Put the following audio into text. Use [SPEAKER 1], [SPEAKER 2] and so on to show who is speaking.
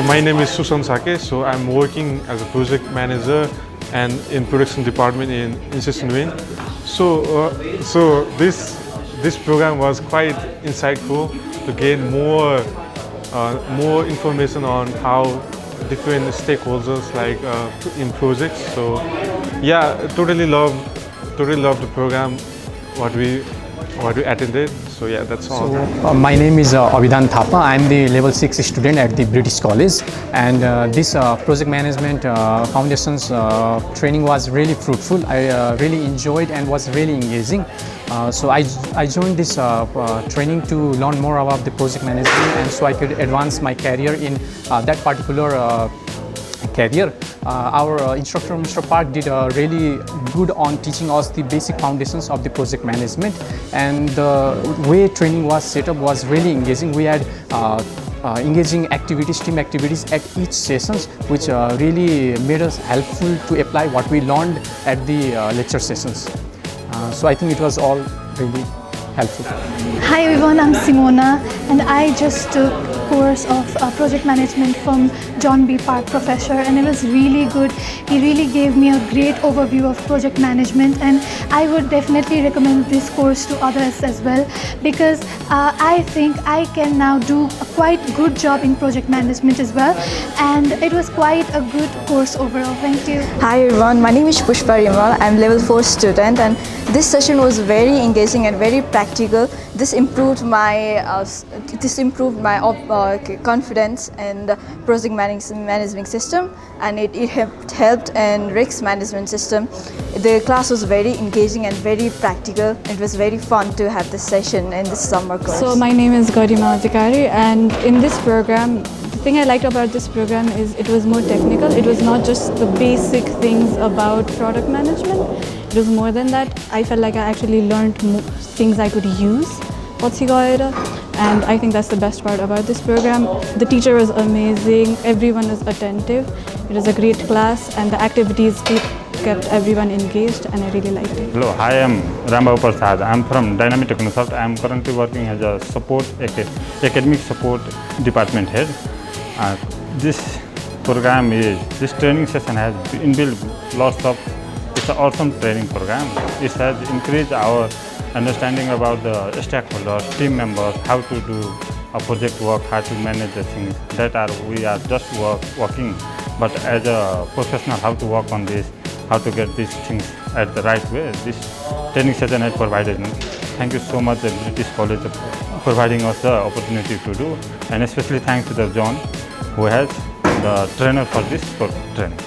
[SPEAKER 1] my name is Susan Sake. So I'm working as a project manager and in production department in System Wind. So this program was quite insightful to gain more information on how different stakeholders like in projects. So yeah, totally love the program what we attended. So yeah, that's all.
[SPEAKER 2] So my name is Abhidan Thapa. I'm the level 6 student at the British College, and this project management foundations training was really fruitful. I really enjoyed and was really engaging. So I joined this training to learn more about the project management, and so I could advance my career in that particular career. Our instructor, Mr. Park, did really good on teaching us the basic foundations of the project management, and the way training was set up was really engaging. We had engaging activities, team activities at each sessions, which really made us helpful to apply what we learned at the lecture sessions. So I think it was all really helpful.
[SPEAKER 3] Hi everyone, I'm Simona, and I just took course of project management from John B. Park professor, and it was really good. He really gave me a great overview of project management, and I would definitely recommend this course to others as well, because I think I can now do a quite good job in project management as well, and it was quite a good course overall. Thank you.
[SPEAKER 4] Hi everyone, my name is Pushpa Rimal. I'm level 4 student, and this session was very engaging and very practical. This improved my confidence in the project management system, and it helped in risk management system. The class was very engaging and very practical. It was very fun to have this session in this summer course.
[SPEAKER 5] So my name is Gaurima Adhikari, and in this program, the thing I liked about this program is it was more technical. It was not just the basic things about product management. It was more than that. I felt like I actually learned more things I could use. And I think that's the best part about this program. The teacher was amazing, everyone was attentive. It was a great class, and the activities kept everyone engaged, and I really liked it.
[SPEAKER 6] Hello, I am Rambabu Prasad. I am from Dynamic Technosoft. I am currently working as a academic support department head. This training session has inbuilt lots of. It's an awesome training program. It has increased our understanding about the stakeholders, team members, how to do a project work, how to manage the things we are just working, but as a professional, how to work on this, how to get these things at the right way. This training session has provided. Thank you so much, the British College, for providing us the opportunity to do, and especially thanks to the John, who has the trainer for this training.